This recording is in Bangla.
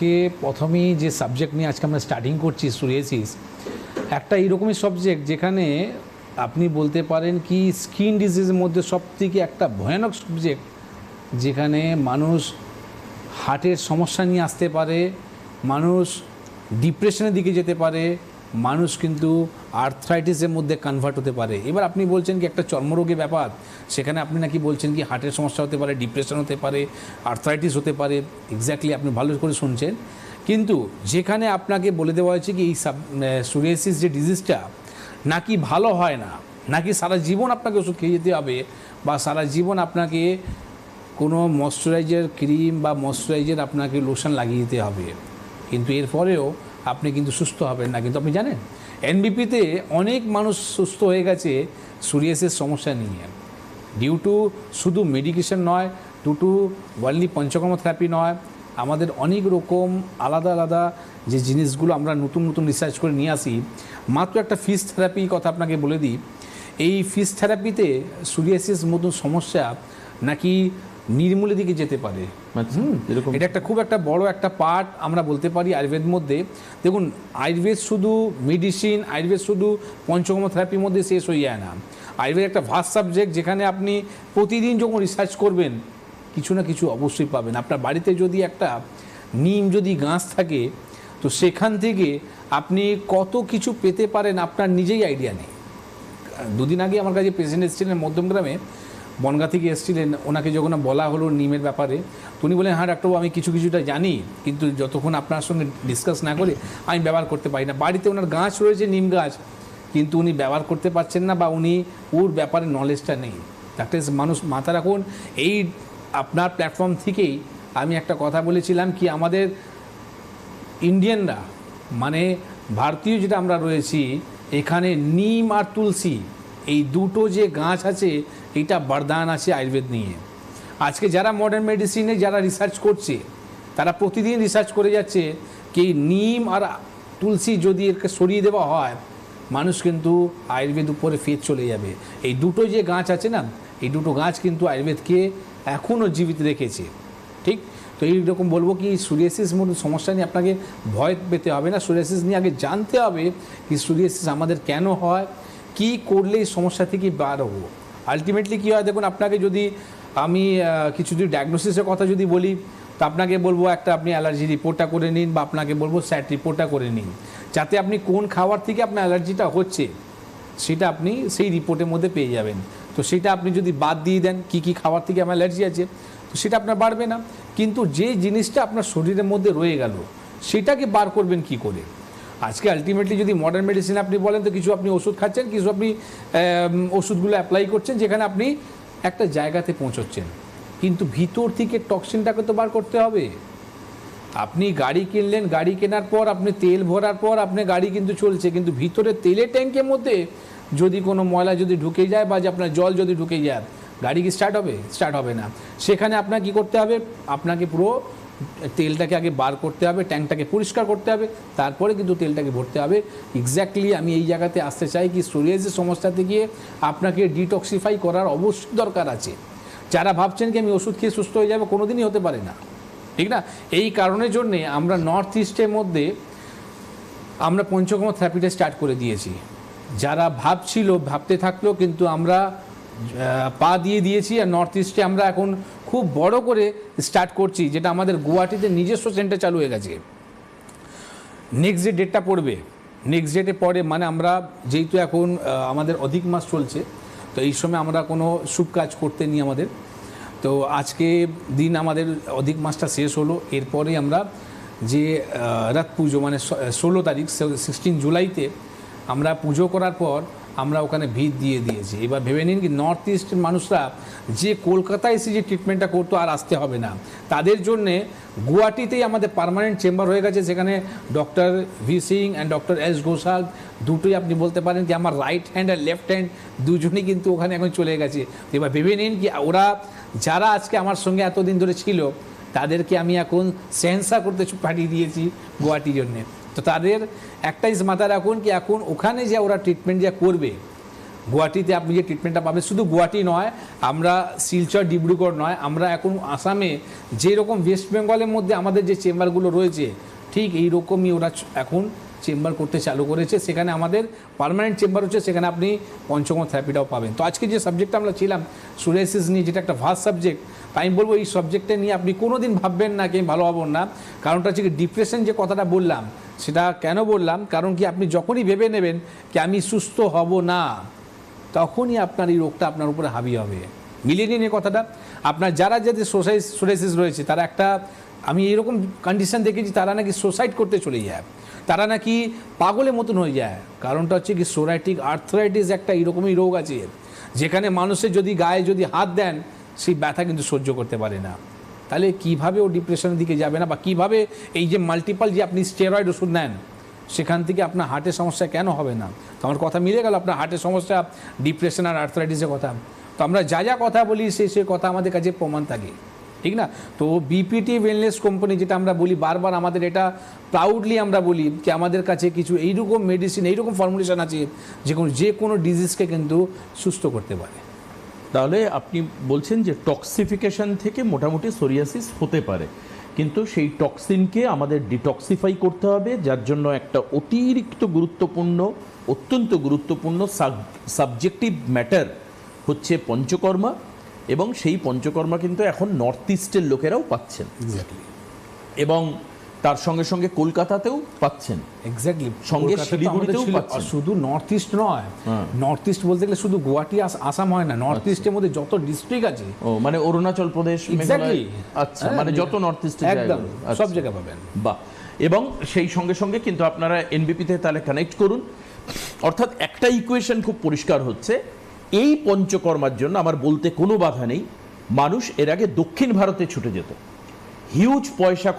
আজকে প্রথমেই যে সাবজেক্ট নিয়ে আজকে আমরা স্টার্টিং করছি সোরিয়াসিস, একটা এইরকমই সাবজেক্ট যেখানে আপনি বলতে পারেন কি স্কিন ডিজিজের মধ্যে সবথেকে একটা ভয়ানক সাবজেক্ট, যেখানে মানুষ হার্টের সমস্যা নিয়ে আসতে পারে, মানুষ ডিপ্রেশনের দিকে যেতে পারে, মানুষ কিন্তু আর্থ্রাইটিসের মধ্যে কনভার্ট হতে পারে। এবার আপনি বলছেন কি একটা চর্মরোগের ব্যাপার, সেখানে আপনি নাকি বলছেন কি হার্টের সমস্যা হতে পারে, ডিপ্রেশন হতে পারে, আর্থ্রাইটিস হতে পারে। এক্স্যাক্টলি আপনি ভালো করে শুনছেন, কিন্তু যেখানে আপনাকে বলে দেওয়া হয়েছে কি এই সোরিয়াসিস যে ডিজিজটা নাকি ভালো হয় না, নাকি সারা জীবন আপনাকে ওষুধ খেয়ে যেতে হবে, বা সারা জীবন আপনাকে কোনো ময়শ্চারাইজার ক্রিম বা ময়শ্চারাইজার আপনাকে লোশন লাগিয়ে দিতে হবে, কিন্তু এরপরেও আপনি কিন্তু সুস্থ হবেন না। কিন্তু আপনি জানেন এনবিপিতে অনেক মানুষ সুস্থ হয়ে গেছে সোরিয়াসিস সমস্যা নিয়ে, ডিউ টু শুধু মেডিকেশন নয়, due to only panchakarma therapy নয়, আমাদের অনেক রকম আলাদা আলাদা যে জিনিসগুলো আমরা নতুন নতুন রিসার্চ করে নিয়ে আসি। মাত্র একটা ফিশ থেরাপির কথা আপনাকে বলে দিই, এই ফিশ থেরাপিতে সোরিয়াসিস মতন সমস্যা নাকি নির্মূলের দিকে যেতে পারে। এটা একটা খুব একটা বড় একটা পার্ট আমরা বলতে পারি আয়ুর্বেদ মধ্যে। দেখুন, আয়ুর্বেদ শুধু মেডিসিন, আয়ুর্বেদ শুধু পঞ্চকর্ম থেরাপির মধ্যে শেষ হয়ে যায় না। আয়ুর্বেদ একটা ভাস্ট সাবজেক্ট, যেখানে আপনি প্রতিদিন যখন রিসার্চ করবেন কিছু না কিছু অবশ্যই পাবেন। আপনার বাড়িতে যদি একটা নিম যদি গাছ থাকে, তো সেখান থেকে আপনি কত কিছু পেতে পারেন আপনার নিজেই আইডিয়া নেই। দুদিন আগে আমার কাছে পেশেন্ট এসেছিলেন মধ্যমগ্রামে, বনগাঁ থেকে এসেছিলেন। ওনাকে যখন বলা হলো নিমের ব্যাপারে, উনি বলেন হ্যাঁ ডাক্তারবাবু আমি কিছুটা জানি, কিন্তু যতক্ষণ আপনার সঙ্গে ডিসকাস না করে আমি ব্যবহার করতে পারি না। বাড়িতে ওনার গাছ রয়েছে, নিম গাছ, কিন্তু উনি ব্যবহার করতে পারছেন না, বা উনি ওর ব্যাপারে নলেজটা নেই। ডাক্তার মানুষ মাথা রাখুন, এই আপনার প্ল্যাটফর্ম থেকেই আমি একটা কথা বলেছিলাম কি আমাদের ইন্ডিয়ানরা, মানে ভারতীয় যেটা আমরা রয়েছি, এখানে নিম আর তুলসী এই দুটো যে গাছ আছে, এইটা বরদান আছে আয়ুর্বেদ নিয়ে। আজকে যারা মডার্ন মেডিসিনে যারা রিসার্চ করছে, তারা প্রতিদিন রিসার্চ করে যাচ্ছে কি নিম আর তুলসী যদি একে সরিয়ে দেওয়া হয়, মানুষ কিন্তু আয়ুর্বেদ উপরে ফের চলে যাবে। এই দুটো যে গাছ আছে না, এই দুটো গাছ কিন্তু আয়ুর্বেদকে এখনও জীবিত রেখেছে। ঠিক তো এইরকম বলবো কি সোরিয়াসিস মতো সমস্যা নিয়ে আপনাকে ভয় পেতে হবে না। সোরিয়াসিস নিয়ে আগে জানতে হবে কি সোরিয়াসিস আমাদের কেন হয়, কি করলে এই সমস্যা থেকে বার হবো। আলটিমেটলি কী হয় দেখুন, আপনাকে যদি আমি কিছু যদি ডায়াগনোসিসের কথা যদি বলি, তো আপনাকে বলবো একটা আপনি অ্যালার্জি রিপোর্টটা করে নিন, বা আপনাকে বলবো স্যাট রিপোর্টটা করে নিন, যাতে আপনি কোন খাবার থেকে আপনার অ্যালার্জিটা হচ্ছে সেটা আপনি সেই রিপোর্টের মধ্যে পেয়ে যাবেন। তো সেটা আপনি যদি বাদ দিয়ে দেন কী খাবার থেকে আমার অ্যালার্জি আছে, তো সেটা আপনার বাড়বে না। কিন্তু যে জিনিসটা আপনার শরীরের মধ্যে রয়ে গেল, সেটাকে বার করবেন কি করে। আজকে আলটিমেটলি যদি মডার্ন মেডিসিন আপনি বলেন, তো কিছু আপনি ওষুধ খাচ্ছেন, কিছু আপনি ওষুধগুলো অ্যাপ্লাই করছেন, যেখানে আপনি একটা জায়গাতে পৌঁছচ্ছেন, কিন্তু ভিতর থেকে টক্সিনটাকে তো বার করতে হবে। আপনি গাড়ি কিনলেন, গাড়ি কেনার পর আপনি তেল ভরার পর আপনার গাড়ি কিন্তু চলছে, কিন্তু ভিতরে তেলের ট্যাঙ্কের মধ্যে যদি কোনো ময়লা যদি ঢুকে যায়, বা যে আপনার জল যদি ঢুকে যায়, গাড়ি কি স্টার্ট হবে? স্টার্ট হবে না। সেখানে আপনার কি করতে হবে, আপনাকে পুরো তেলটাকে আগে বার করতে হবে, ট্যাঙ্কটাকে পরিষ্কার করতে হবে, তারপরে কিন্তু তেলটাকে ভরতে হবে। এক্স্যাক্টলি আমি এই জায়গাতে আসতে চাই কি সোরিয়াসিস সমস্যা থেকে আপনাকে ডিটক্সিফাই করার অবশ্যই দরকার আছে। যারা ভাবছেন কি আমি ওষুধ খেয়ে সুস্থ হয়ে যাবে, কোনো দিনই হতে পারে না, ঠিক না? এই কারণের জন্যে আমরা নর্থ ইস্টের মধ্যে আমরা পঞ্চকর্ম থেরাপিটা স্টার্ট করে দিয়েছি। যারা ভাবছিল ভাবতে থাকলো, কিন্তু আমরা পা দিয়ে দিয়েছি, আর নর্থ ইস্টে আমরা এখন খুব বড় করে স্টার্ট করছি, যেটা আমাদের গুয়াহাটিতে নিজস্ব সেন্টার চালু হয়ে গেছে। নেক্সট যে ডেটটা পড়বে, নেক্সট ডেটে পরে মানে আমরা যেহেতু এখন আমাদের অধিক মাস চলছে, তো এই সময় আমরা কোনো শুভ কাজ করতে নিই আমাদের। তো আজকে দিন আমাদের অধিক মাসটা শেষ হলো, এরপরে আমরা যে রাত পুজো মানে 16 তারিখ 16 জুলাইতে আমরা পুজো করার পর আমরা ওখানে ভিড় দিয়ে দিয়েছি। এবার ভেবে নিন কি নর্থ ইস্টের মানুষরা যে কলকাতায় এসে যে ট্রিটমেন্টটা করতো আর আসতে হবে না, তাদের জন্যে গুয়াহাটিতেই আমাদের পার্মানেন্ট চেম্বার হয়ে গেছে। সেখানে doctor V Singh and doctor S Ghoshal দুটোই আপনি বলতে পারেন কি আমার রাইট হ্যান্ড আর লেফট হ্যান্ড দুজনেই কিন্তু ওখানে এখন চলে গেছে। এবার ভেবে নিন কি ওরা যারা আজকে আমার সঙ্গে এতদিন ধরে ছিল, তাদেরকে আমি এখন সেন্সার করতে পাঠিয়ে দিয়েছি গুয়াহাটির জন্যে। তো তাদের একটাই মাথায় রাখুন কি এখন ওখানে যে ওরা ট্রিটমেন্ট যা করবে, গুয়াহাটিতে আপনি যে ট্রিটমেন্টটা পাবেন, শুধু গুয়াহাটি নয়, আমরা শিলচর ডিব্রুগড় নয়, আমরা এখন আসামে যেরকম ওয়েস্ট বেঙ্গলের মধ্যে আমাদের যে চেম্বারগুলো রয়েছে ঠিক এইরকমই ওরা এখন চেম্বার করতে চালু করেছে। সেখানে আমাদের পার্মানেন্ট চেম্বার হচ্ছে, সেখানে আপনি পঞ্চকর্ম থেরাপিটাও পাবেন। তো আজকে যে সাবজেক্টটা আমরা ছিলাম সোরিয়াসিস নিয়ে, যেটা একটা ভাস্ট সাবজেক্ট, তাই আমি বলবো এই সাবজেক্টটা নিয়ে আপনি কোনো দিন ভাববেন না কি আমি ভালো হব না। কারণটা হচ্ছে কি, ডিপ্রেশন যে কথাটা বললাম সেটা কেন বললাম, কারণ কি আপনি যখনই ভেবে নেবেন কি আমি সুস্থ হব না, তখনই আপনার এই রোগটা আপনার উপরে হাবি হবে। মিলিয়ে নিন এই কথাটা। আপনার যারা যাদের সোরিয়াসিস রয়েছে তারা একটা, আমি এরকম কন্ডিশন দেখেছি, তারা নাকি সুসাইড করতে চলে যায়, তারা নাকি পাগলের মতন হয়ে যায়। কারণটা হচ্ছে কি, সোরাইটিক আর্থ্রাইটিস একটা এরকমই রোগ আছে, যেখানে মানুষের যদি গায়ে যদি হাত দেন সেই ব্যথা কিন্তু সহ্য করতে পারে না। তাহলে কিভাবে ও ডিপ্রেশনের দিকে যাবে না, বা কিভাবে এই যে মাল্টিপল যে আপনি স্টেরয়েড ওষুধ নেন সেখান থেকে আপনার হার্টের সমস্যা কেন হবে না? তো আমার কথা মিলে গেল, আপনার হার্টের সমস্যা, ডিপ্রেশন আর আর্থ্রাইটিসের কথা। তো আমরা যা যা কথা বলি সেই কথা আমাদের কাছে প্রমাণ থাকে, ঠিক না? তো বিপিটি ওয়েলনেস কোম্পানি, যেটা আমরা বলি বারবার, আমাদের এটা প্রাউডলি আমরা বলি যে আমাদের কাছে কিছু এইরকম মেডিসিন, এইরকম ফর্মুলেশন আছে যে কোনো ডিজিজকে কিন্তু সুস্থ করতে পারে। তাহলে আপনি বলছেন যে টক্সিফিকেশন থেকে মোটামুটি সোরিয়াসিস হতে পারে, কিন্তু সেই টক্সিনকে আমাদের ডিটক্সিফাই করতে হবে, যার জন্য একটা অতিরিক্ত গুরুত্বপূর্ণ, অত্যন্ত গুরুত্বপূর্ণ সাবজেক্টিভ ম্যাটার হচ্ছে পঞ্চকর্মা। এবং সেই পঞ্চকর্মা কিন্তু এখন নর্থ ইস্টের লোকেরাও পাচ্ছেন, এক্স্যাক্টলি, এবং তার সঙ্গে সঙ্গে কলকাতাতেও পাচ্ছেন, এক্স্যাক্টলি, সঙ্গে শিলিগুড়িতেও পাচ্ছেন। শুধু নর্থ ইস্ট নয়, নর্থ ইস্ট বলতে গেলে শুধু গুয়াহাটি আসাম হয় না, নর্থ ইস্টের মধ্যে যত ডিস্ট্রিক্ট আছে, ও মানে অরুণাচল প্রদেশ, এক্স্যাক্টলি, আচ্ছা, মানে যত নর্থ ইস্টের একদম সব জায়গায় পাবেন। বাহ। এবং সেই সঙ্গে সঙ্গে কিন্তু আপনারা এনবিপিতে তাহলে কানেক্ট করুন। অর্থাৎ একটা ইকুয়েশন খুব পরিষ্কার হচ্ছে, এই পঞ্চকর্মার জন্য আমার বলতে কোনো বাধা নেই, মানুষ এর আগে দক্ষিণ ভারতে ছুটে যেত, হিউজ পয়সা